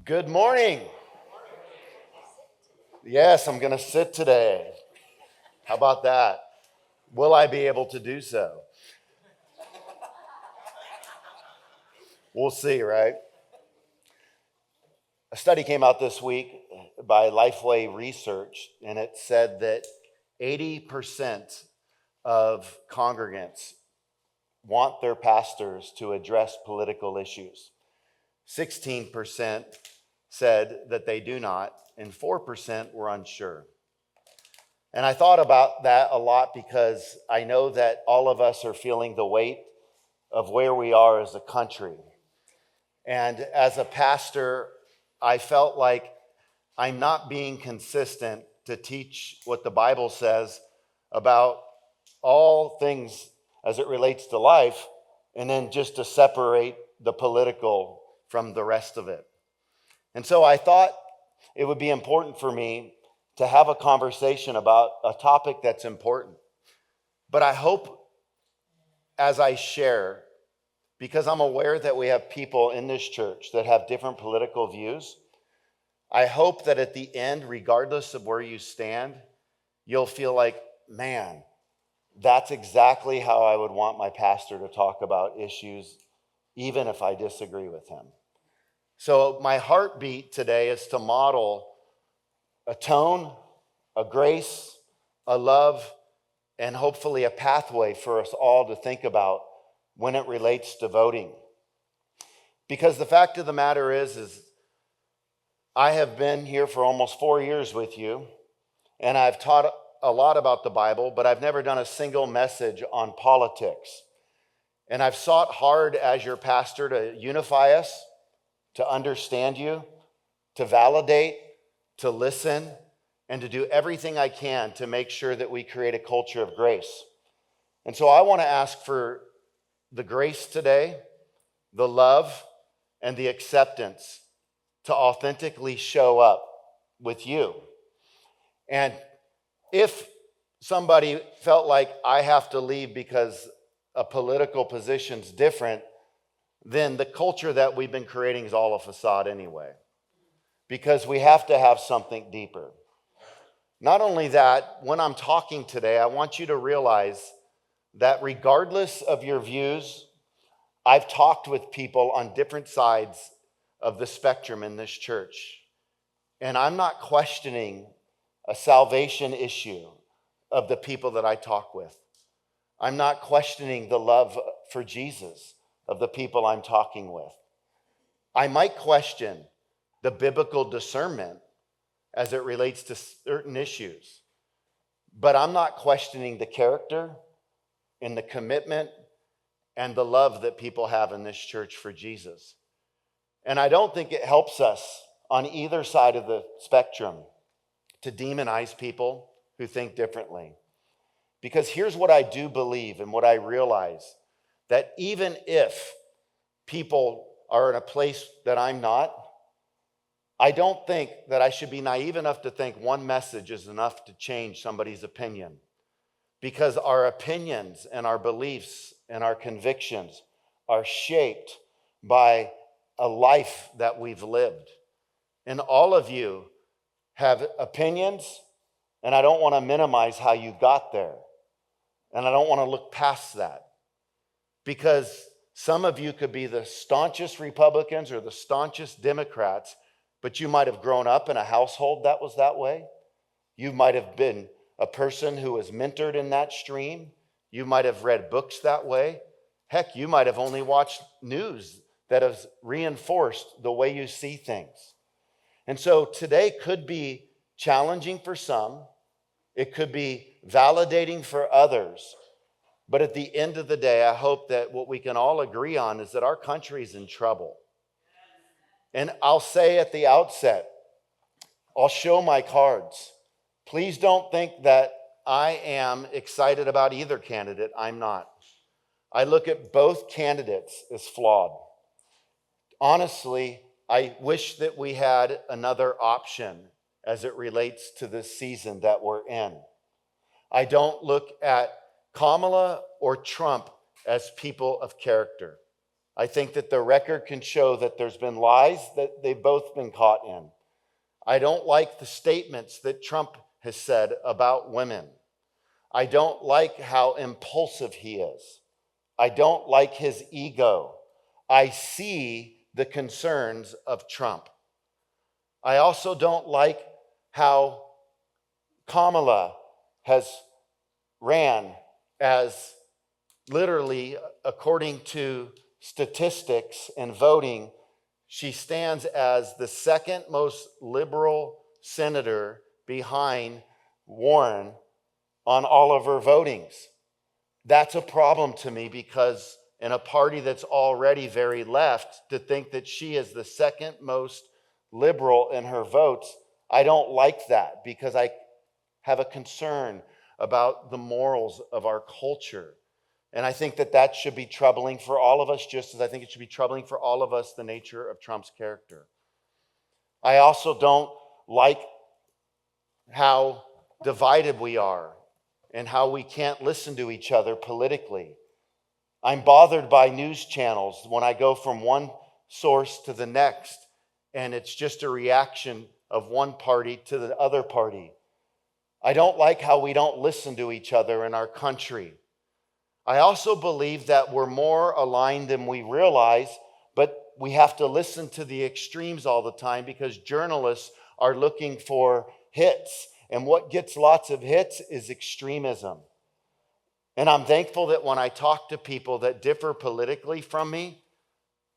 Good morning. Yes, I'm going to sit today. How about that? Will I be able to do so? We'll see, right? A study came out this week by Lifeway Research, and it said that 80% of congregants want their pastors to address political issues. 16% said that they do not, and 4% were unsure. And I thought about that a lot because I know that all of us are feeling the weight of where we are as a country. And as a pastor, I felt like I'm not being consistent to teach what the Bible says about all things as it relates to life, and then just to separate the political from the rest of it. And so I thought it would be important for me to have a conversation about a topic that's important. But I hope as I share, because I'm aware that we have people in this church that have different political views, I hope that at the end, regardless of where you stand, you'll feel like, man, that's exactly how I would want my pastor to talk about issues, even if I disagree with him. So my heartbeat today is to model a tone, a grace, a love, and hopefully a pathway for us all to think about when it relates to voting. Because the fact of the matter is I have been here for almost 4 years with you, and I've taught a lot about the Bible, but I've never done a single message on politics. And I've sought hard as your pastor to unify us, to understand you, to validate, to listen, and to do everything I can to make sure that we create a culture of grace. And so I want to ask for the grace today, the love, and the acceptance to authentically show up with you. And if somebody felt like I have to leave because a political position's different, then the culture that we've been creating is all a facade anyway, because we have to have something deeper. Not only that, when I'm talking today, I want you to realize that regardless of your views, I've talked with people on different sides of the spectrum in this church, and I'm not questioning a salvation issue of the people that I talk with. I'm not questioning the love for Jesus of the people I'm talking with. I might question the biblical discernment as it relates to certain issues, but I'm not questioning the character and the commitment and the love that people have in this church for Jesus. And I don't think it helps us on either side of the spectrum to demonize people who think differently. Because here's what I do believe and what I realize, that even if people are in a place that I'm not, I don't think that I should be naive enough to think one message is enough to change somebody's opinion. Because our opinions and our beliefs and our convictions are shaped by a life that we've lived. And all of you have opinions, and I don't want to minimize how you got there. And I don't want to look past that. Because some of you could be the staunchest Republicans or the staunchest Democrats, but you might have grown up in a household that was that way. You might have been a person who was mentored in that stream. You might have read books that way. Heck, you might have only watched news that has reinforced the way you see things. And so today could be challenging for some. It could be validating for others. But at the end of the day, I hope that what we can all agree on is that our country is in trouble. And I'll say at the outset, I'll show my cards. Please don't think that I am excited about either candidate. I'm not. I look at both candidates as flawed. Honestly, I wish that we had another option as it relates to this season that we're in. I don't look at Kamala or Trump as people of character. I think that the record can show that there's been lies that they've both been caught in. I don't like the statements that Trump has said about women. I don't like how impulsive he is. I don't like his ego. I see the concerns of Trump. I also don't like how Kamala has ran as literally, according to statistics and voting, she stands as the second most liberal senator behind Warren on all of her votings. That's a problem to me, because in a party that's already very left, to think that she is the second most liberal in her votes, I don't like that, because I have a concern about the morals of our culture. And I think that that should be troubling for all of us, just as I think it should be troubling for all of us, the nature of Trump's character. I also don't like how divided we are and how we can't listen to each other politically. I'm bothered by news channels when I go from one source to the next, and it's just a reaction of one party to the other party. I don't like how we don't listen to each other in our country. I also believe that we're more aligned than we realize, but we have to listen to the extremes all the time, because journalists are looking for hits. And what gets lots of hits is extremism. And I'm thankful that when I talk to people that differ politically from me,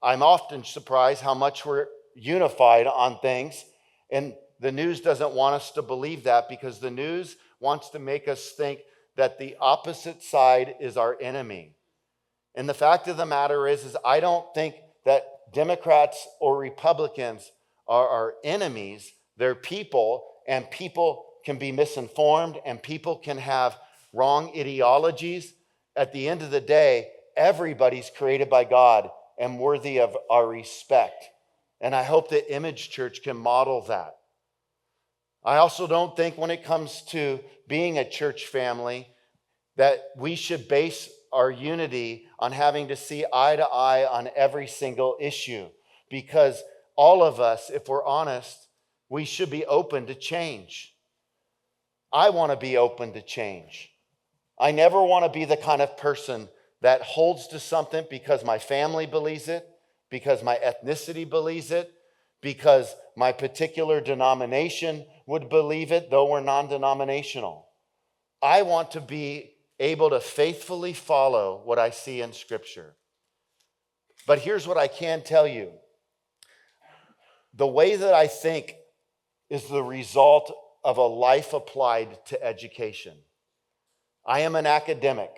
I'm often surprised how much we're unified on things. And the news doesn't want us to believe that, because the news wants to make us think that the opposite side is our enemy. And the fact of the matter is I don't think that Democrats or Republicans are our enemies. They're people, and people can be misinformed, and people can have wrong ideologies. At the end of the day, everybody's created by God and worthy of our respect. And I hope that Image Church can model that. I also don't think, when it comes to being a church family, that we should base our unity on having to see eye to eye on every single issue, because all of us, if we're honest, we should be open to change. I want to be open to change. I never want to be the kind of person that holds to something because my family believes it, because my ethnicity believes it, because my particular denomination would believe it, though we're non-denominational. I want to be able to faithfully follow what I see in Scripture. But here's what I can tell you. The way that I think is the result of a life applied to education. I am an academic.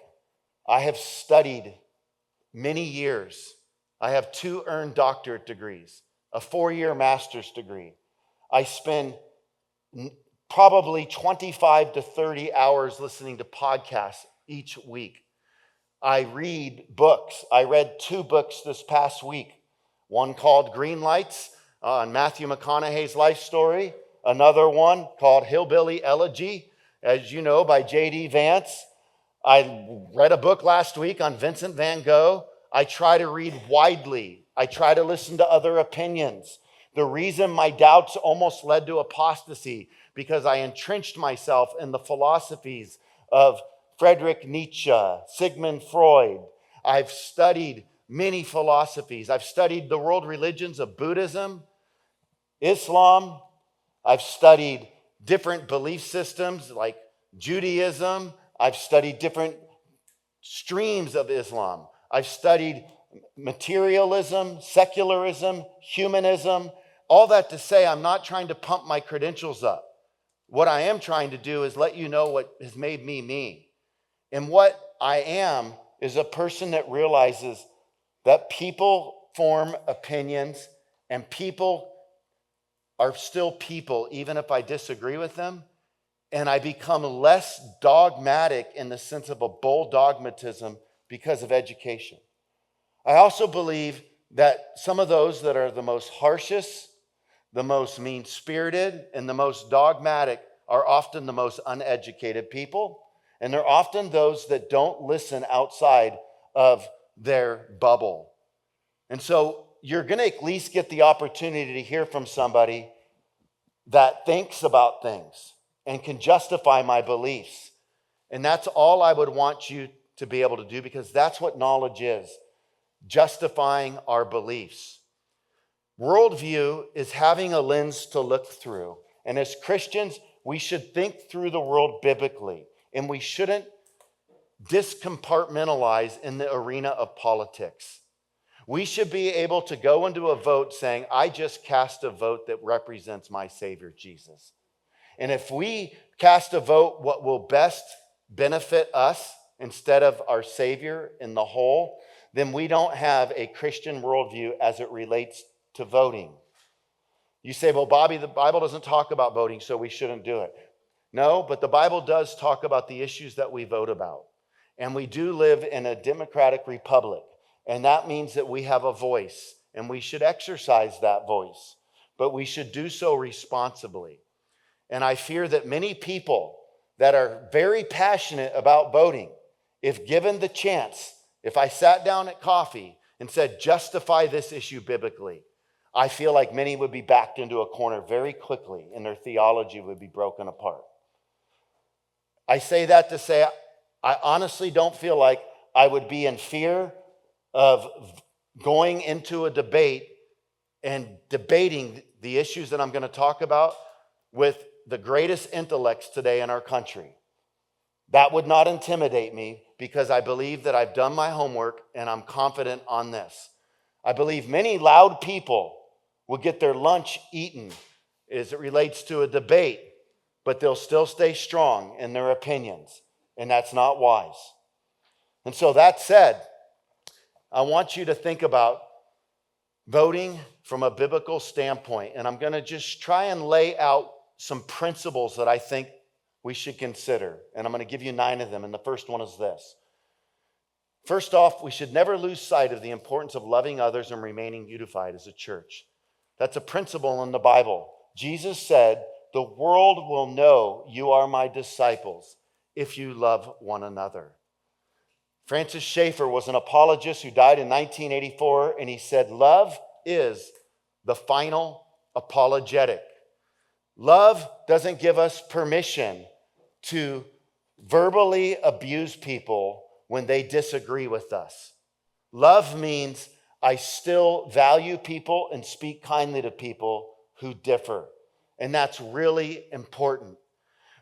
I have studied many years. I have 2 earned doctorate degrees, a 4-year master's degree. I spend probably 25 to 30 hours listening to podcasts each week. I read books. I read 2 books this past week. One called Green Lights on Matthew McConaughey's life story. Another one called Hillbilly Elegy, as you know, by J.D. Vance. I read a book last week on Vincent van Gogh. I try to read widely. I try to listen to other opinions. The reason my doubts almost led to apostasy, because I entrenched myself in the philosophies of Friedrich Nietzsche, Sigmund Freud. I've studied many philosophies. I've studied the world religions of Buddhism, Islam. I've studied different belief systems like Judaism. I've studied different streams of Islam. I've studied materialism, secularism, humanism. All that to say, I'm not trying to pump my credentials up. What I am trying to do is let you know what has made me me. And what I am is a person that realizes that people form opinions, and people are still people, even if I disagree with them. And I become less dogmatic in the sense of a bold dogmatism because of education. I also believe that some of those that are the most harshest, the most mean-spirited, and the most dogmatic are often the most uneducated people. And they're often those that don't listen outside of their bubble. And so you're going to at least get the opportunity to hear from somebody that thinks about things and can justify my beliefs. And that's all I would want you to be able to do, because that's what knowledge is, justifying our beliefs. Worldview is having a lens to look through. And as Christians, we should think through the world biblically, and we shouldn't discompartmentalize in the arena of politics. We should be able to go into a vote saying, I just cast a vote that represents my Savior, Jesus. And if we cast a vote what will best benefit us instead of our Savior in the whole, then we don't have a Christian worldview as it relates to voting. You say, well, Bobby, the Bible doesn't talk about voting, so we shouldn't do it. No, but the Bible does talk about the issues that we vote about. And we do live in a democratic republic. And that means that we have a voice, and we should exercise that voice. But we should do so responsibly. And I fear that many people that are very passionate about voting, if given the chance, if I sat down at coffee and said, justify this issue biblically, I feel like many would be backed into a corner very quickly, and their theology would be broken apart. I say that to say, I honestly don't feel like I would be in fear of going into a debate and debating the issues that I'm going to talk about with the greatest intellects today in our country. That would not intimidate me, because I believe that I've done my homework and I'm confident on this. I believe many loud people will get their lunch eaten as it relates to a debate, but they'll still stay strong in their opinions, and that's not wise. And so that said, I want you to think about voting from a biblical standpoint, and I'm going to just try and lay out some principles that I think we should consider, and I'm going to give you 9 of them, and the first one is this. First off, we should never lose sight of the importance of loving others and remaining unified as a church. That's a principle in the Bible. Jesus said, the world will know you are my disciples if you love one another. Francis Schaeffer was an apologist who died in 1984, and he said, love is the final apologetic. Love doesn't give us permission to verbally abuse people when they disagree with us. Love means I still value people and speak kindly to people who differ. And that's really important.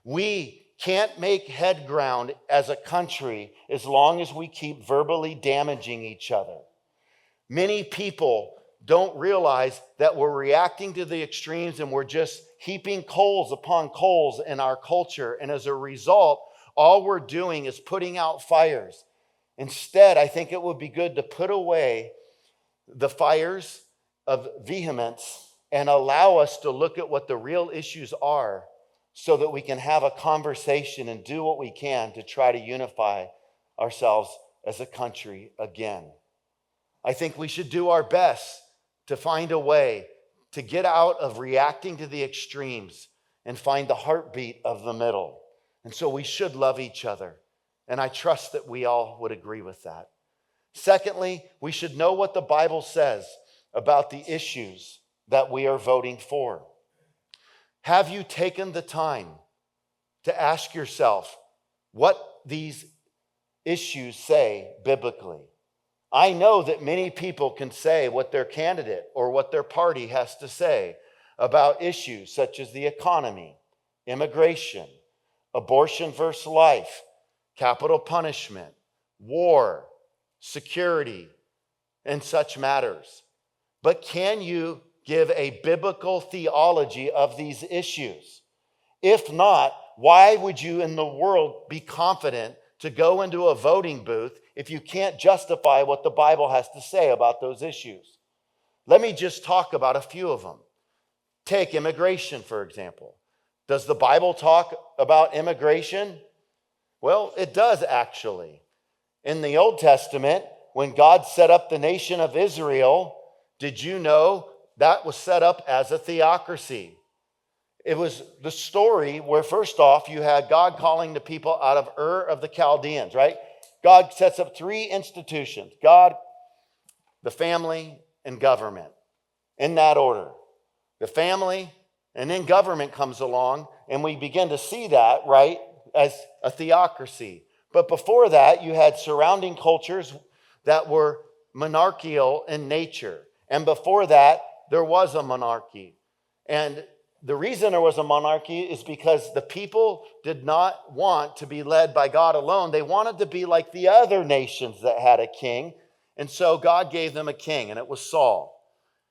We can't make head ground as a country as long as we keep verbally damaging each other. Many people don't realize that we're reacting to the extremes, and we're just heaping coals upon coals in our culture. And as a result, all we're doing is putting out fires. Instead, I think it would be good to put away the fires of vehemence and allow us to look at what the real issues are, so that we can have a conversation and do what we can to try to unify ourselves as a country again. I think we should do our best to find a way to get out of reacting to the extremes and find the heartbeat of the middle. And so we should love each other. And I trust that we all would agree with that. Secondly, we should know what the Bible says about the issues that we are voting for. Have you taken the time to ask yourself what these issues say biblically? I know that many people can say what their candidate or what their party has to say about issues such as the economy, immigration, abortion versus life, capital punishment, war, security, and such matters. But can you give a biblical theology of these issues? If not, why would you in the world be confident to go into a voting booth if you can't justify what the Bible has to say about those issues? Let me just talk about a few of them. Take immigration, for example. Does the Bible talk about immigration? Well, it does actually. In the Old Testament, when God set up the nation of Israel, did you know that was set up as a theocracy? It was the story where, first off, you had God calling the people out of Ur of the Chaldeans, right? God sets up 3 institutions. God the family, and government. In that order. The family, and then government comes along, and we begin to see that, right, as a theocracy. But before that, you had surrounding cultures that were monarchical in nature. And before that, there was a monarchy. And the reason there was a monarchy is because the people did not want to be led by God alone. They wanted to be like the other nations that had a king. And so God gave them a king, and it was Saul.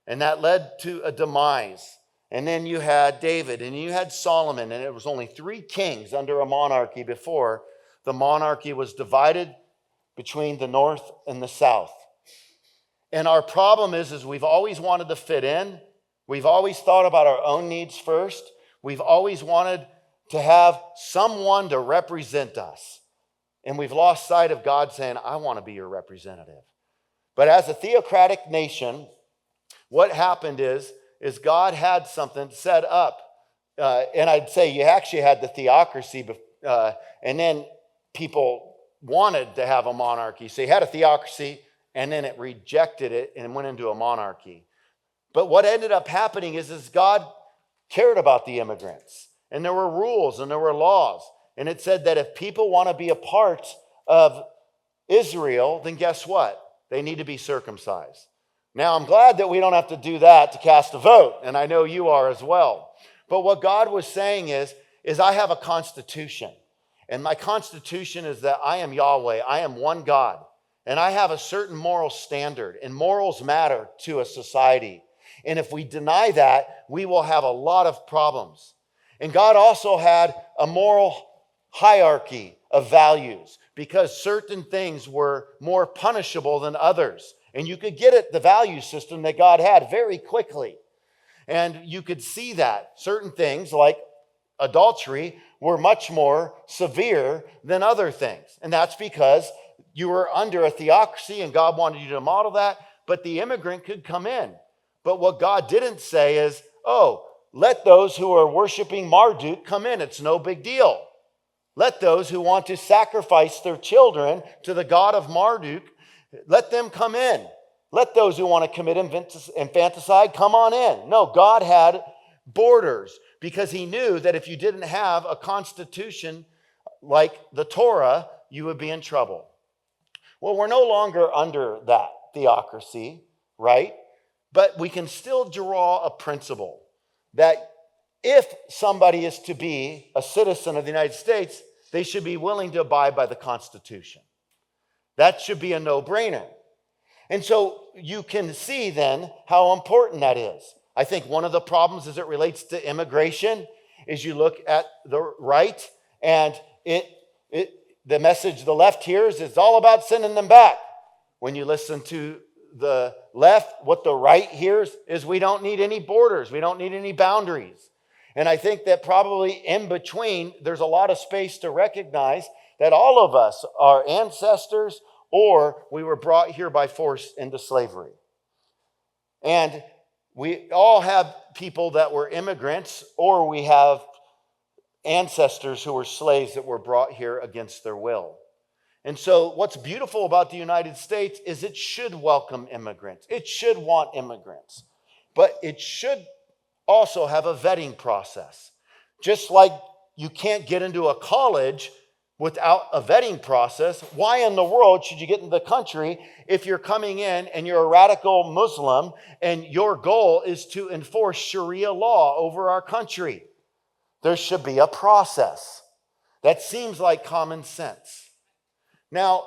And that led to a demise. And then you had David, and you had Solomon, and it was only 3 kings under a monarchy before the monarchy was divided between the north and the south. And our problem is we've always wanted to fit in. We've always thought about our own needs first. We've always wanted to have someone to represent us. And we've lost sight of God saying, I want to be your representative. But as a theocratic nation, what happened is God had something set up. And I'd say you actually had the theocracy, and then people wanted to have a monarchy. So you had a theocracy, and then it rejected it and went into a monarchy. But what ended up happening is God cared about the immigrants. And there were rules and there were laws. And it said that if people want to be a part of Israel, then guess what? They need to be circumcised. Now, I'm glad that we don't have to do that to cast a vote. And I know you are as well. But what God was saying is I have a constitution. And my constitution is that I am Yahweh. I am one God. And I have a certain moral standard. And morals matter to a society. And if we deny that, we will have a lot of problems. And God also had a moral hierarchy of values because certain things were more punishable than others. And you could get at the value system that God had very quickly. And you could see that certain things like adultery were much more severe than other things. And that's because you were under a theocracy and God wanted you to model that, but the immigrant could come in. But what God didn't say is, let those who are worshiping Marduk come in. It's no big deal. Let those who want to sacrifice their children to the god of Marduk, let them come in. Let those who want to commit infanticide come on in. No, God had borders because he knew that if you didn't have a constitution like the Torah, you would be in trouble. Well, we're no longer under that theocracy, right? But we can still draw a principle that if somebody is to be a citizen of the United States, they should be willing to abide by the Constitution. That should be a no-brainer. And so you can see then how important that is. I think one of the problems as it relates to immigration is you look at the right and the message the left hears is all about sending them back. When you listen to the left, what the right hears is we don't need any borders. We don't need any boundaries. And I think that probably in between, there's a lot of space to recognize that all of us are ancestors or we were brought here by force into slavery. And we all have people that were immigrants or we have ancestors who were slaves that were brought here against their will. And so what's beautiful about the United States is it should welcome immigrants. It should want immigrants. But it should also have a vetting process. Just like you can't get into a college without a vetting process, why in the world should you get into the country if you're coming in and you're a radical Muslim and your goal is to enforce Sharia law over our country? There should be a process. That seems like common sense. Now,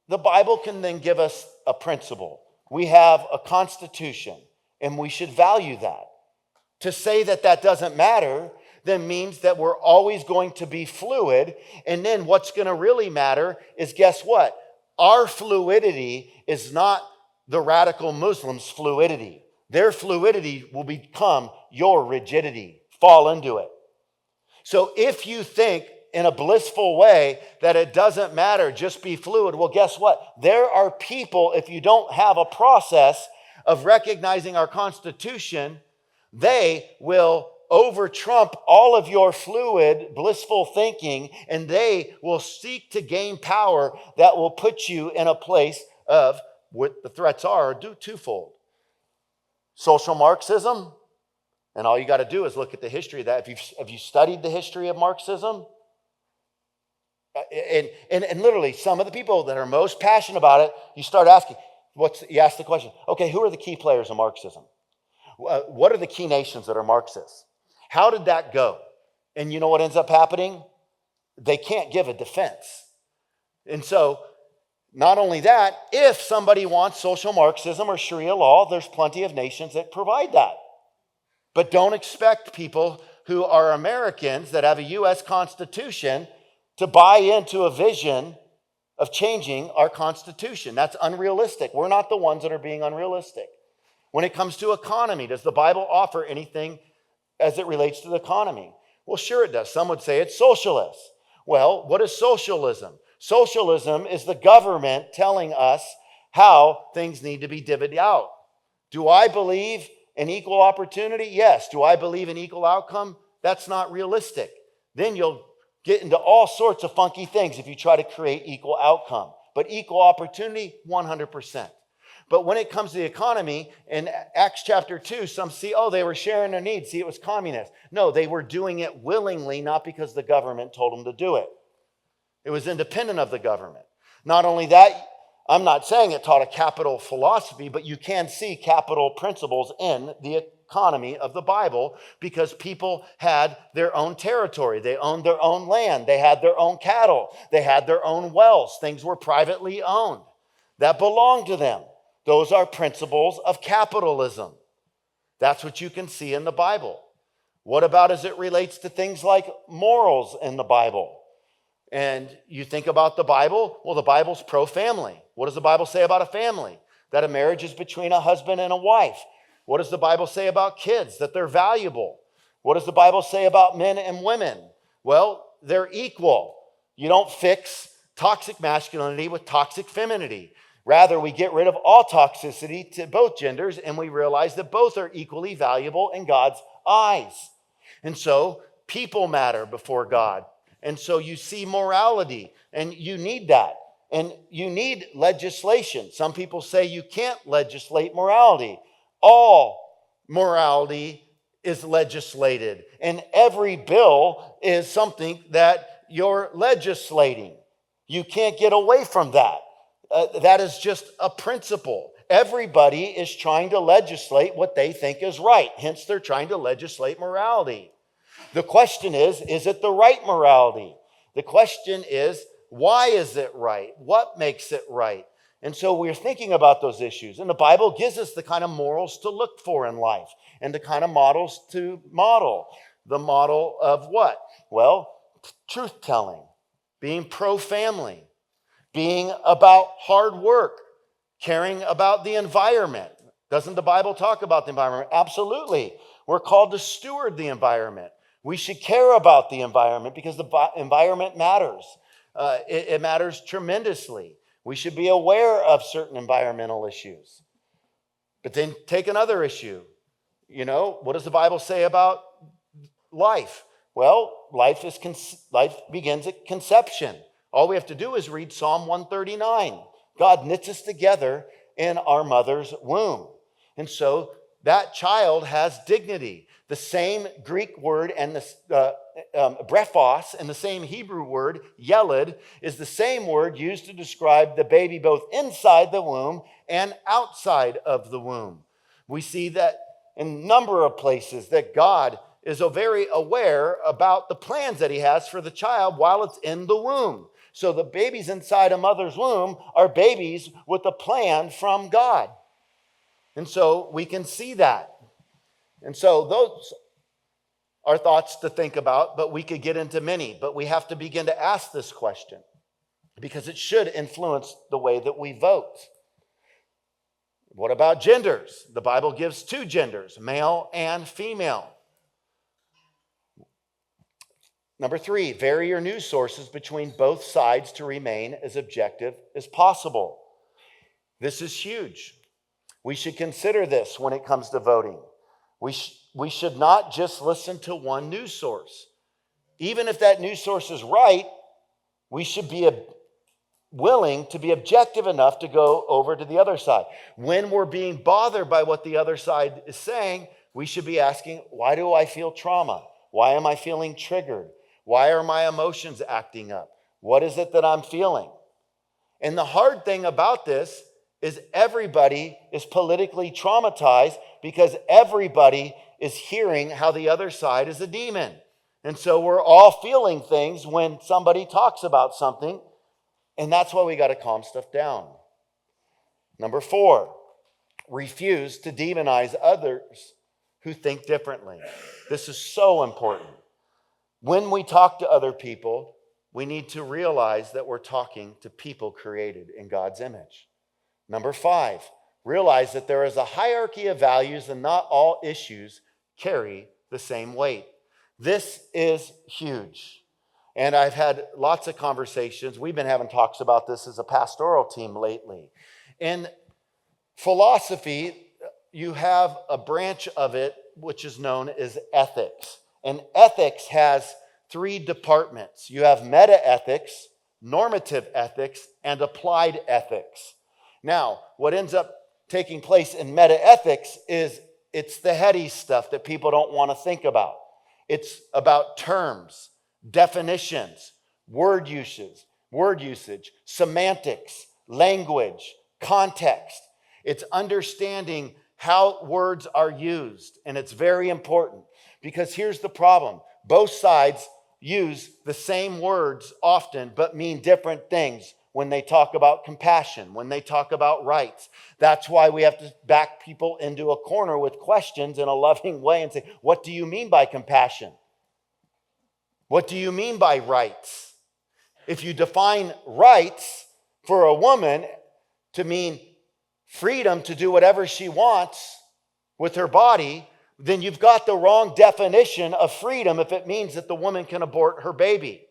the Bible can then give us a principle. We have a constitution, and we should value that. To say that that doesn't matter then means that we're always going to be fluid, and then what's going to really matter is, guess what? Our fluidity is not the radical Muslims' fluidity. Their fluidity will become your rigidity. Fall into it. So if you think in a blissful way that it doesn't matter, just be fluid. Well, guess what? There are people, if you don't have a process of recognizing our Constitution, they will over-trump all of your fluid, blissful thinking, and they will seek to gain power that will put you in a place of what the threats are twofold. Social Marxism, and all you got to do is look at the history of that. Have you studied the history of Marxism? And literally, some of the people that are most passionate about it, you start asking, you ask the question, okay, who are the key players of Marxism? What are the key nations that are Marxists? How did that go? And you know what ends up happening? They can't give a defense. And so, not only that, if somebody wants social Marxism or Sharia law, there's plenty of nations that provide that. But don't expect people who are Americans that have a U.S. Constitution to buy into a vision of changing our Constitution. That's unrealistic. We're not the ones that are being unrealistic. When it comes to economy, does the Bible offer anything as it relates to the economy? Well, sure it does. Some would say it's socialist. Well, what is socialism? Socialism is the government telling us how things need to be divvied out. Do I believe in equal opportunity? Yes. Do I believe in equal outcome? That's not realistic. Then you'll get into all sorts of funky things if you try to create equal outcome. But equal opportunity, 100%. But when it comes to the economy, in Acts chapter 2, some see, they were sharing their needs. See, it was communist. No, they were doing it willingly, not because the government told them to do it. It was independent of the government. Not only that, I'm not saying it taught a capital philosophy, but you can see capital principles in the economy of the Bible because people had their own territory. They owned their own land. They had their own cattle. They had their own wells. Things were privately owned. That belonged to them. Those are principles of capitalism. That's what you can see in the Bible. What about as it relates to things like morals in the Bible? And you think about the Bible, well, the Bible's pro-family. What does the Bible say about a family? That a marriage is between a husband and a wife. What does the Bible say about kids? That they're valuable. What does the Bible say about men and women? Well, they're equal. You don't fix toxic masculinity with toxic femininity. Rather, we get rid of all toxicity to both genders, and we realize that both are equally valuable in God's eyes. And so, people matter before God. And so you see morality, and you need that. And you need legislation. Some people say you can't legislate morality. All morality is legislated, and every bill is something that you're legislating. You can't get away from that. That is just a principle. Everybody is trying to legislate what they think is right. Hence, they're trying to legislate morality. The question is it the right morality? The question is, why is it right? What makes it right? And so we're thinking about those issues. And the Bible gives us the kind of morals to look for in life and the kind of models to model. The model of what? Well, truth-telling, being pro-family, being about hard work, caring about the environment. Doesn't the Bible talk about the environment? Absolutely. We're called to steward the environment. We should care about the environment because the environment matters. It matters tremendously. We should be aware of certain environmental issues. But then take another issue. What does the Bible say about life? Well, life begins at conception. All we have to do is read Psalm 139. God knits us together in our mother's womb. And so that child has dignity. The same Greek word and the brephos and the same Hebrew word, yeled, is the same word used to describe the baby both inside the womb and outside of the womb. We see that in a number of places that God is very aware about the plans that he has for the child while it's in the womb. So the babies inside a mother's womb are babies with a plan from God. And so we can see that. And so those are thoughts to think about, but we could get into many. But we have to begin to ask this question because it should influence the way that we vote. What about genders? The Bible gives two genders, male and female. Number 3, vary your news sources between both sides to remain as objective as possible. This is huge. We should consider this when it comes to voting. We should not just listen to one news source. Even if that news source is right, we should be willing to be objective enough to go over to the other side. When we're being bothered by what the other side is saying, we should be asking, why do I feel trauma? Why am I feeling triggered? Why are my emotions acting up? What is it that I'm feeling? And the hard thing about this is everybody is politically traumatized because everybody is hearing how the other side is a demon. And so we're all feeling things when somebody talks about something, and that's why we got to calm stuff down. Number 4, refuse to demonize others who think differently. This is so important. When we talk to other people, we need to realize that we're talking to people created in God's image. Number 5, realize that there is a hierarchy of values and not all issues carry the same weight. This is huge. And I've had lots of conversations. We've been having talks about this as a pastoral team lately. In philosophy, you have a branch of it which is known as ethics. And ethics has 3 departments. You have meta-ethics, normative ethics, and applied ethics. Now, what ends up taking place in meta-ethics is it's the heady stuff that people don't want to think about. It's about terms, definitions, word usage, semantics, language, context. It's understanding how words are used, and it's very important because here's the problem. Both sides use the same words often, but mean different things when they talk about compassion, when they talk about rights. That's why we have to back people into a corner with questions in a loving way and say, what do you mean by compassion? What do you mean by rights? If you define rights for a woman to mean freedom to do whatever she wants with her body, then you've got the wrong definition of freedom if it means that the woman can abort her baby.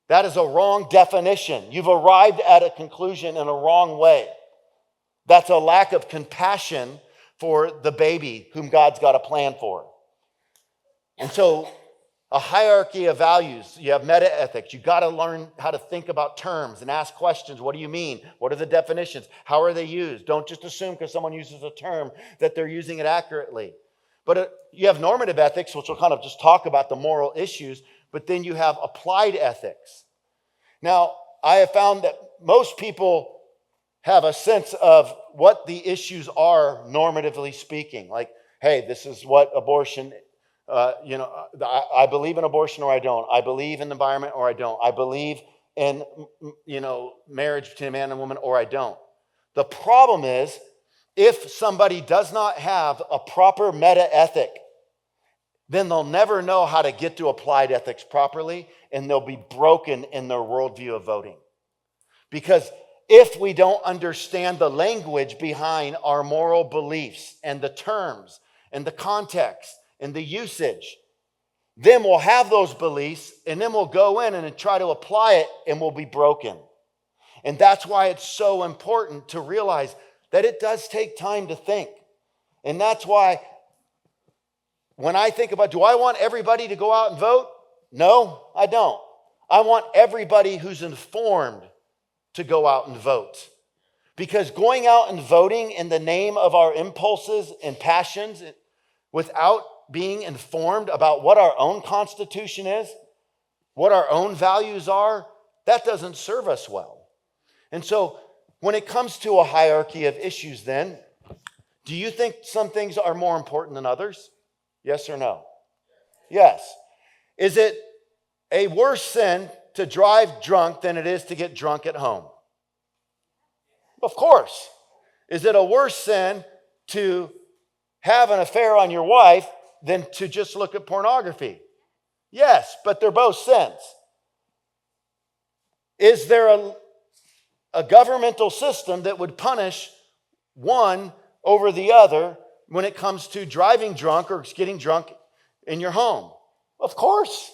That is a wrong definition. You've arrived at a conclusion in a wrong way. That's a lack of compassion for the baby whom God's got a plan for. And so a hierarchy of values. You have meta-ethics. You've got to learn how to think about terms and ask questions. What do you mean? What are the definitions? How are they used? Don't just assume because someone uses a term that they're using it accurately. But you have normative ethics, which will kind of just talk about the moral issues, but then you have applied ethics. Now, I have found that most people have a sense of what the issues are normatively speaking. Like, hey, this is what abortion I believe in abortion or I don't. I believe in the environment or I don't. I believe in, marriage between a man and a woman or I don't. The problem is, if somebody does not have a proper meta-ethic, then they'll never know how to get to applied ethics properly, and they'll be broken in their worldview of voting. Because if we don't understand the language behind our moral beliefs and the terms and the context and the usage, then we'll have those beliefs and then we'll go in and try to apply it and we'll be broken. And that's why it's so important to realize that it does take time to think. And that's why when I think about, do I want everybody to go out and vote? No, I don't. I want everybody who's informed to go out and vote. Because going out and voting in the name of our impulses and passions without being informed about what our own constitution is, what our own values are, that doesn't serve us well. And so when it comes to a hierarchy of issues then, do you think some things are more important than others? Yes or no? Yes. Is it a worse sin to drive drunk than it is to get drunk at home? Of course. Is it a worse sin to have an affair on your wife than to just look at pornography? Yes, but they're both sins. Is there a governmental system that would punish one over the other when it comes to driving drunk or getting drunk in your home? Of course.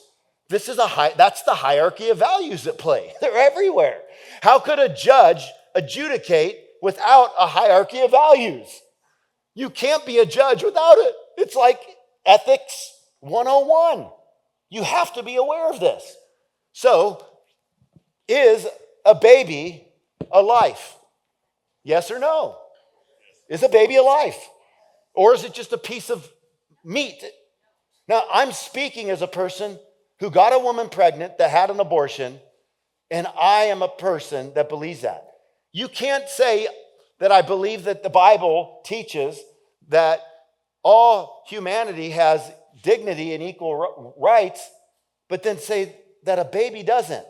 That's the hierarchy of values at play. They're everywhere. How could a judge adjudicate without a hierarchy of values? You can't be a judge without it. It's like Ethics 101. You have to be aware of this. So, is a baby a life? Yes or no? Is a baby a life? Or is it just a piece of meat? Now, I'm speaking as a person who got a woman pregnant that had an abortion, and I am a person that believes that. You can't say that I believe that the Bible teaches that all humanity has dignity and equal rights, but then say that a baby doesn't.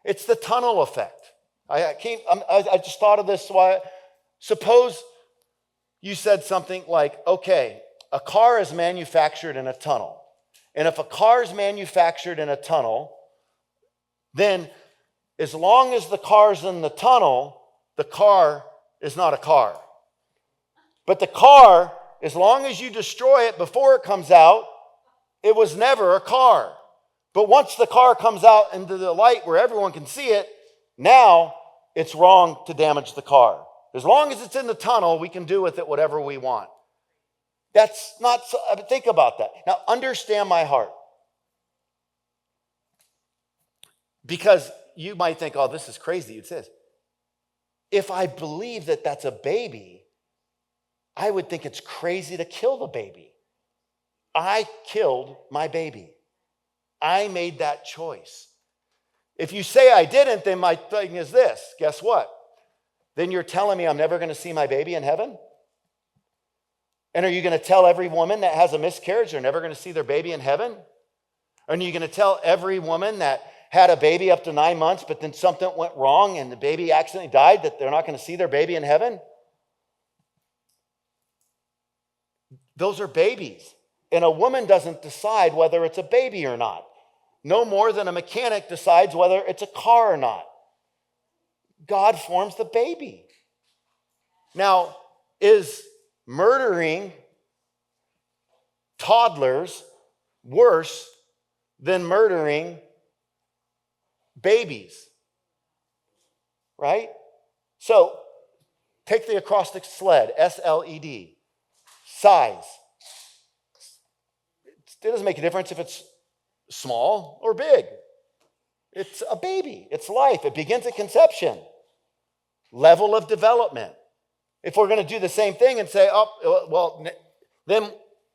It's the tunnel effect. I just thought of this. Suppose you said something like, okay, a car is manufactured in a tunnel. And if a car is manufactured in a tunnel, then as long as the car's in the tunnel, the car is not a car. But the car, as long as you destroy it before it comes out, it was never a car. But once the car comes out into the light where everyone can see it, now it's wrong to damage the car. As long as it's in the tunnel, we can do with it whatever we want. That's not, think about that. Now, understand my heart. Because you might think, oh, this is crazy. It says, if I believe that that's a baby, I would think it's crazy to kill the baby. I killed my baby. I made that choice. If you say I didn't, then my thing is this. Guess what? Then you're telling me I'm never going to see my baby in heaven? And are you going to tell every woman that has a miscarriage they're never going to see their baby in heaven? Are you going to tell every woman that had a baby up to 9 months, but then something went wrong and the baby accidentally died, that they're not going to see their baby in heaven? Those are babies. And a woman doesn't decide whether it's a baby or not. No more than a mechanic decides whether it's a car or not. God forms the baby. Now, is murdering toddlers worse than murdering babies? Right? So, take the acrostic SLED, S-L-E-D. Size. It doesn't make a difference if it's small or big. It's a baby. It's life. It begins at conception. Level of development. If we're going to do the same thing and say, oh, well, then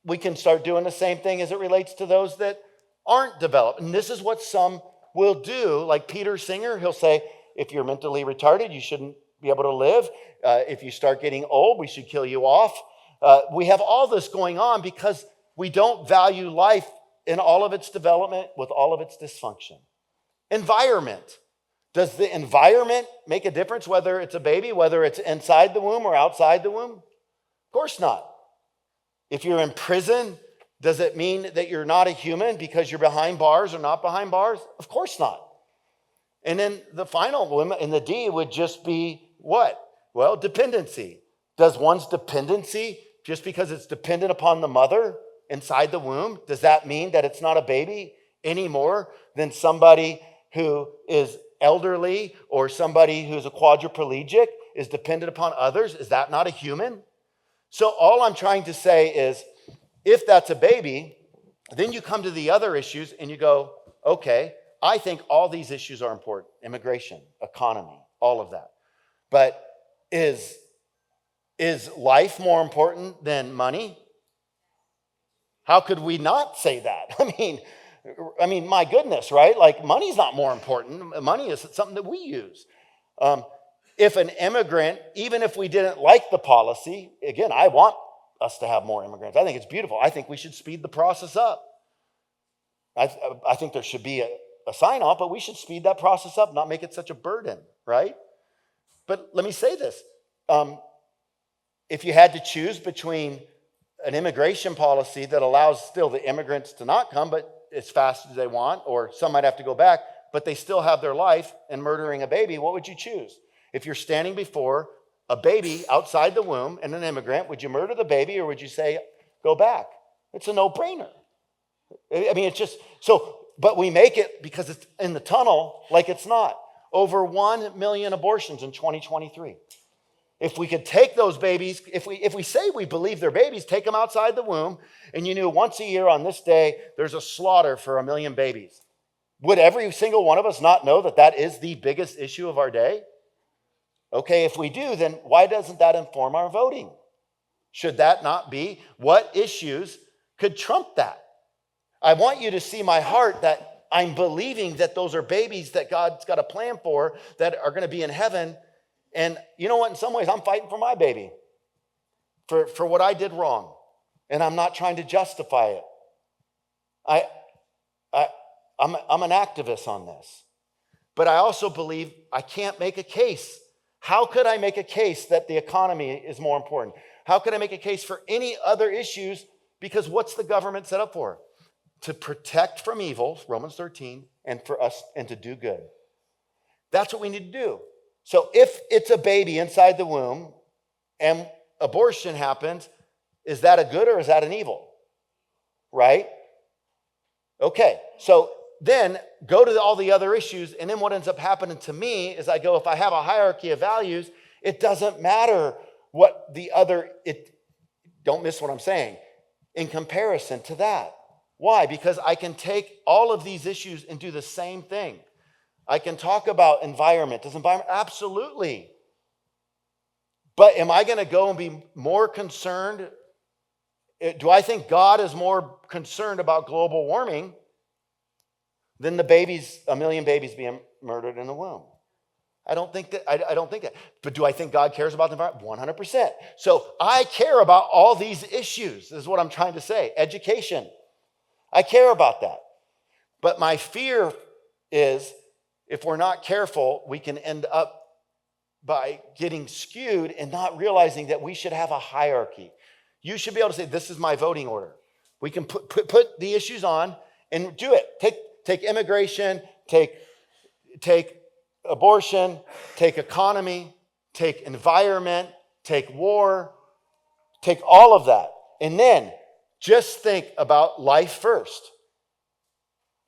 we can start doing the same thing as it relates to those that aren't developed. And this is what some will do. Like Peter Singer, he'll say, if you're mentally retarded, you shouldn't be able to live. If you start getting old, we should kill you off. We have all this going on because we don't value life in all of its development with all of its dysfunction. Environment. Does the environment make a difference whether it's a baby, whether it's inside the womb or outside the womb? Of course not. If you're in prison, does it mean that you're not a human because you're behind bars or not behind bars? Of course not. And then the final one in the D would just be what? Well, dependency. Does one's dependency, just because it's dependent upon the mother inside the womb, does that mean that it's not a baby any more than somebody who is elderly or somebody who's a quadriplegic is dependent upon others? Is that not a human? So all I'm trying to say is, if that's a baby, then you come to the other issues and you go, okay, I think all these issues are important. Immigration, economy, all of that. But is life more important than money? How could we not say that? I mean, my goodness, right? Like, money's not more important. Money is something that we use. If an immigrant, even if we didn't like the policy, again, I want us to have more immigrants. I think it's beautiful. I think we should speed the process up. I think there should be a sign-off, but we should speed that process up, not make it such a burden, right? But let me say this. If you had to choose between an immigration policy that allows still the immigrants to not come, but as fast as they want, or some might have to go back, but they still have their life, and murdering a baby, what would you choose? If you're standing before a baby outside the womb and an immigrant, would you murder the baby or would you say, go back? It's a no-brainer. I mean, it's just, so, but we make it because it's in the tunnel like it's not. Over 1 million abortions in 2023. If we could take those babies, if we say we believe they're babies, take them outside the womb, and you knew once a year on this day, there's a slaughter for 1 million babies. Would every single one of us not know that that is the biggest issue of our day? Okay, if we do, then why doesn't that inform our voting? Should that not be? What issues could trump that? I want you to see my heart that I'm believing that those are babies that God's got a plan for that are going to be in heaven. And you know what? In some ways, I'm fighting for my baby for what I did wrong. And I'm not trying to justify it. I'm an activist on this. But I also believe I can't make a case. How could I make a case that the economy is more important? How could I make a case for any other issues? Because what's the government set up for? To protect from evil, Romans 13, and for us, and to do good. That's what we need to do. So if it's a baby inside the womb and abortion happens, is that a good or is that an evil? Right? Okay, so then go to all the other issues, and then what ends up happening to me is I go, if I have a hierarchy of values, it doesn't matter what the other, don't miss what I'm saying, in comparison to that. Why? Because I can take all of these issues and do the same thing. I can talk about environment. Does environment? Absolutely. But am I going to go and be more concerned? Do I think God is more concerned about global warming than a million babies being murdered in the womb? I don't think that. I don't think that. But do I think God cares about the environment? 100%. So I care about all these issues. This is what I'm trying to say. Education. I care about that. But my fear is if we're not careful, we can end up by getting skewed and not realizing that we should have a hierarchy. You should be able to say, this is my voting order. We can put the issues on and do it. Take immigration, take abortion, take economy, take environment, take war, take all of that. And then just think about life first.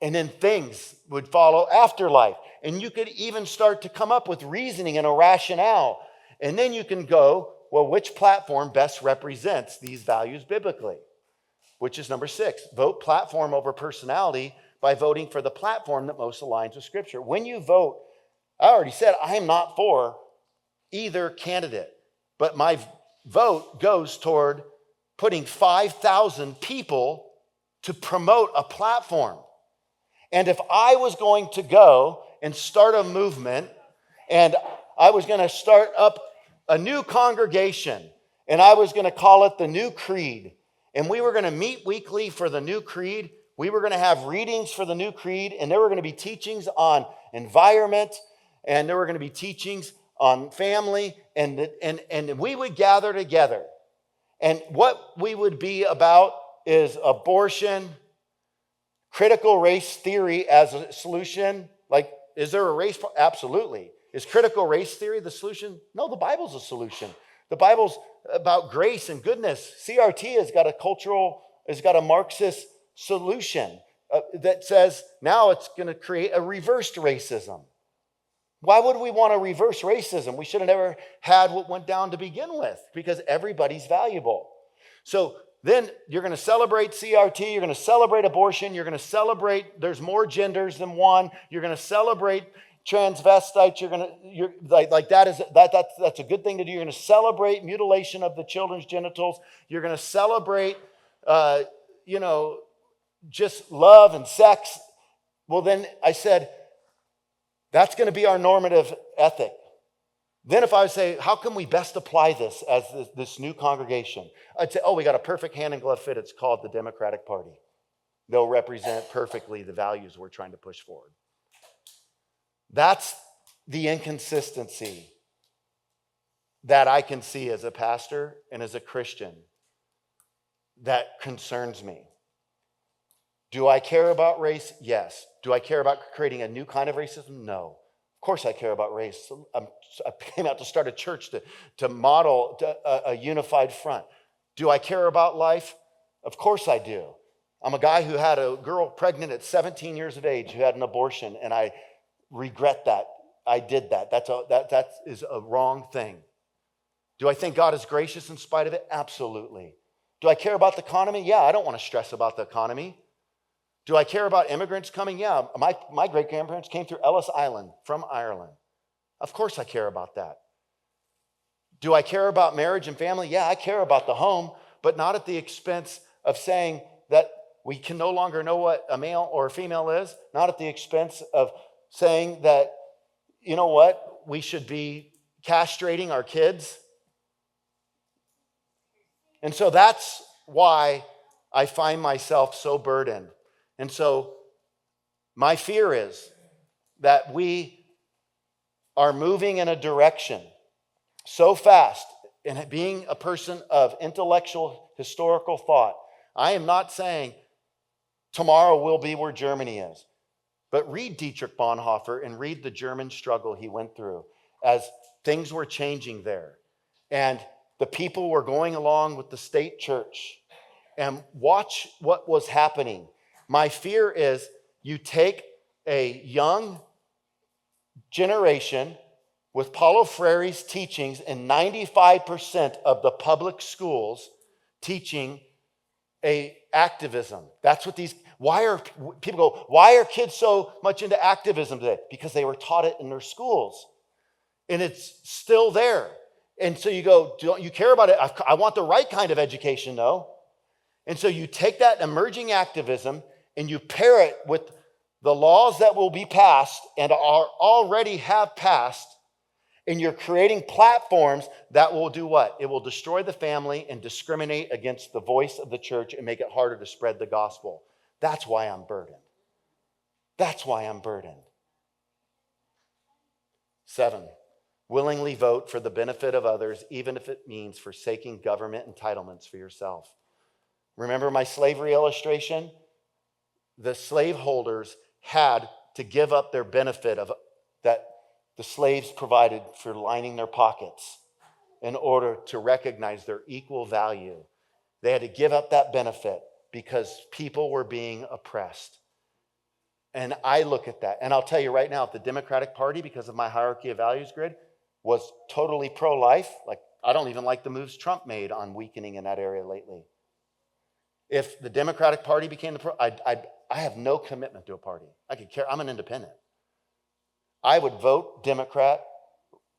And then things would follow after life. And you could even start to come up with reasoning and a rationale. And then you can go, well, which platform best represents these values biblically? Which is number 6. Vote platform over personality by voting for the platform that most aligns with Scripture. When you vote, I already said I am not for either candidate. But my vote goes toward putting 5,000 people to promote a platform. And if I was going to go and start a movement, and I was going to start up a new congregation, and I was going to call it the New Creed, and we were going to meet weekly for the New Creed, we were going to have readings for the New Creed, and there were going to be teachings on environment, and there were going to be teachings on family, and we would gather together. And what we would be about is abortion, critical race theory as a solution. Like, is there a race? Absolutely. Is critical race theory the solution? No, the Bible's a solution. The Bible's about grace and goodness. CRT has got a Marxist solution that says now it's going to create a reversed racism. Why would we want to reverse racism? We should have never had what went down to begin with, because everybody's valuable. So then you're going to celebrate CRT, you're going to celebrate abortion, you're going to celebrate there's more genders than one, you're going to celebrate transvestites, that's a good thing to do. You're going to celebrate mutilation of the children's genitals. You're going to celebrate just love and sex. Well, then I said, that's going to be our normative ethic. Then if I would say, how can we best apply this as this new congregation? I'd say, we got a perfect hand-in-glove fit. It's called the Democratic Party. They'll represent perfectly the values we're trying to push forward. That's the inconsistency that I can see as a pastor and as a Christian that concerns me. Do I care about race? Yes. Do I care about creating a new kind of racism? No. Of course I care about race. I came out to start a church to model a unified front. Do I care about life? Of course I do. I'm a guy who had a girl pregnant at 17 years of age who had an abortion, and I regret that. I did that. That is a wrong thing. Do I think God is gracious in spite of it? Absolutely. Do I care about the economy? Yeah, I don't want to stress about the economy. Do I care about immigrants coming? Yeah, my great-grandparents came through Ellis Island from Ireland. Of course I care about that. Do I care about marriage and family? Yeah, I care about the home, but not at the expense of saying that we can no longer know what a male or a female is, not at the expense of saying that, you know what, we should be castrating our kids. And so that's why I find myself so burdened. And so my fear is that we are moving in a direction so fast, and being a person of intellectual, historical thought, I am not saying tomorrow will be where Germany is. But read Dietrich Bonhoeffer and read the German struggle he went through as things were changing there. And the people were going along with the state church. And watch what was happening. My fear is you take a young generation with Paulo Freire's teachings in 95% of the public schools teaching activism. That's what why are kids so much into activism today? Because they were taught it in their schools. And it's still there. And so you go, don't you care about it? I want the right kind of education, though. And so you take that emerging activism and you pair it with the laws that will be passed and already have passed, and you're creating platforms that will do what? It will destroy the family and discriminate against the voice of the church and make it harder to spread the gospel. That's why I'm burdened. That's why I'm burdened. 7, willingly vote for the benefit of others, even if it means forsaking government entitlements for yourself. Remember my slavery illustration? The slaveholders had to give up their benefit of that the slaves provided for lining their pockets in order to recognize their equal value. They had to give up that benefit because people were being oppressed. And I look at that, and I'll tell you right now, if the Democratic Party, because of my hierarchy of values grid, was totally pro-life, like I don't even like the moves Trump made on weakening in that area lately. If the Democratic Party became I have no commitment to a party. I could care. I'm an independent. I would vote Democrat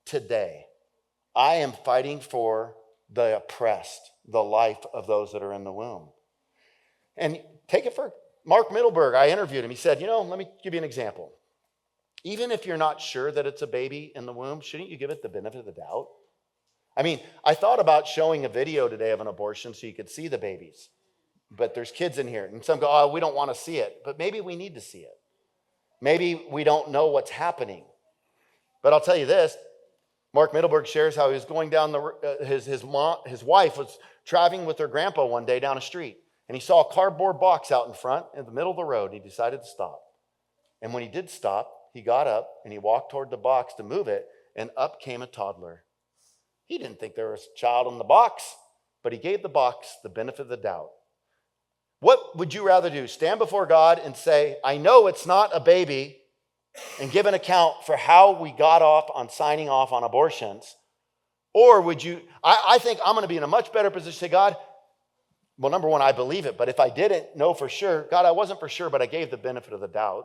today. I am fighting for the oppressed, the life of those that are in the womb. And take it for Mark Middleberg. I interviewed him. He said, let me give you an example. Even if you're not sure that it's a baby in the womb, shouldn't you give it the benefit of the doubt? I mean, I thought about showing a video today of an abortion so you could see the babies. But there's kids in here. And some go, oh, we don't want to see it. But maybe we need to see it. Maybe we don't know what's happening. But I'll tell you this. Mark Middleberg shares how he was going down his wife was traveling with her grandpa one day down a street. And he saw a cardboard box out in front in the middle of the road. And he decided to stop. And when he did stop, he got up and he walked toward the box to move it. And up came a toddler. He didn't think there was a child in the box. But he gave the box the benefit of the doubt. What would you rather do? Stand before God and say, I know it's not a baby, and give an account for how we got off on signing off on abortions? Or would you, I think I'm going to be in a much better position to say, God, well, number one, I believe it, but if I didn't know for sure, God, I wasn't for sure, but I gave the benefit of the doubt.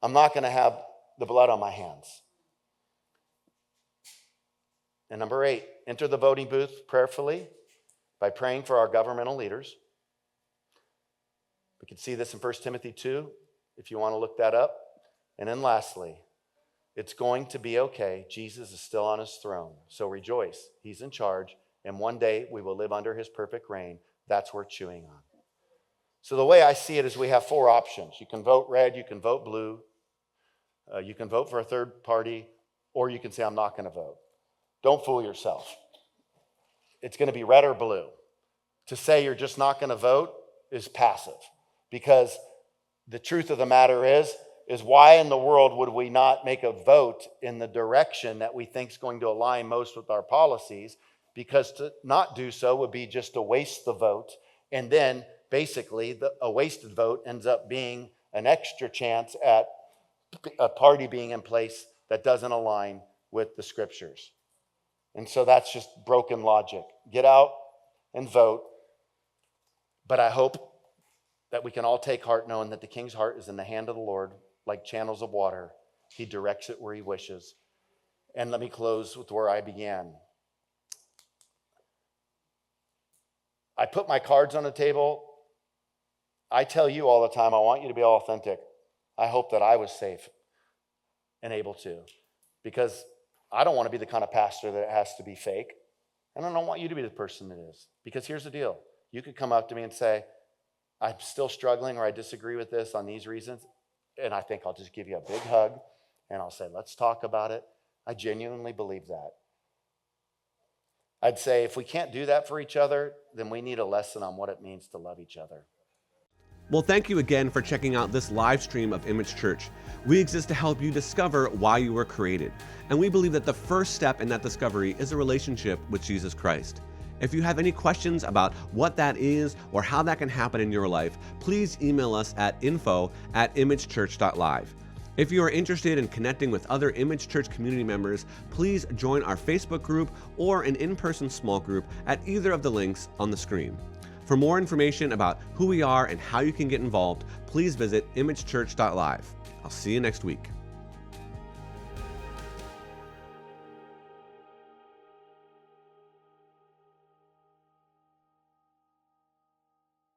I'm not going to have the blood on my hands. And number 8, enter the voting booth prayerfully by praying for our governmental leaders. We can see this in 1 Timothy 2, if you want to look that up. And then lastly, it's going to be okay. Jesus is still on his throne. So rejoice. He's in charge. And one day we will live under his perfect reign. That's worth chewing on. So the way I see it is we have 4 options. You can vote red. You can vote blue. You can vote for a third party. Or you can say, I'm not going to vote. Don't fool yourself. It's going to be red or blue. To say you're just not going to vote is passive. Because the truth of the matter is why in the world would we not make a vote in the direction that we think is going to align most with our policies? Because to not do so would be just to waste the vote. And then basically a wasted vote ends up being an extra chance at a party being in place that doesn't align with the scriptures. And so that's just broken logic. Get out and vote. But I hope that we can all take heart knowing that the king's heart is in the hand of the Lord, like channels of water. He directs it where he wishes. And let me close with where I began. I put my cards on the table. I tell you all the time, I want you to be authentic. I hope that I was safe and able to, because I don't want to be the kind of pastor that has to be fake. And I don't want you to be the person that is. Because here's the deal. You could come up to me and say, I'm still struggling, or I disagree with this on these reasons. And I think I'll just give you a big hug and I'll say, let's talk about it. I genuinely believe that. I'd say if we can't do that for each other, then we need a lesson on what it means to love each other. Well, thank you again for checking out this live stream of Image Church. We exist to help you discover why you were created. And we believe that the first step in that discovery is a relationship with Jesus Christ. If you have any questions about what that is or how that can happen in your life, please email us at info@imagechurch.live. If you are interested in connecting with other Image Church community members, please join our Facebook group or an in-person small group at either of the links on the screen. For more information about who we are and how you can get involved, please visit imagechurch.live. I'll see you next week.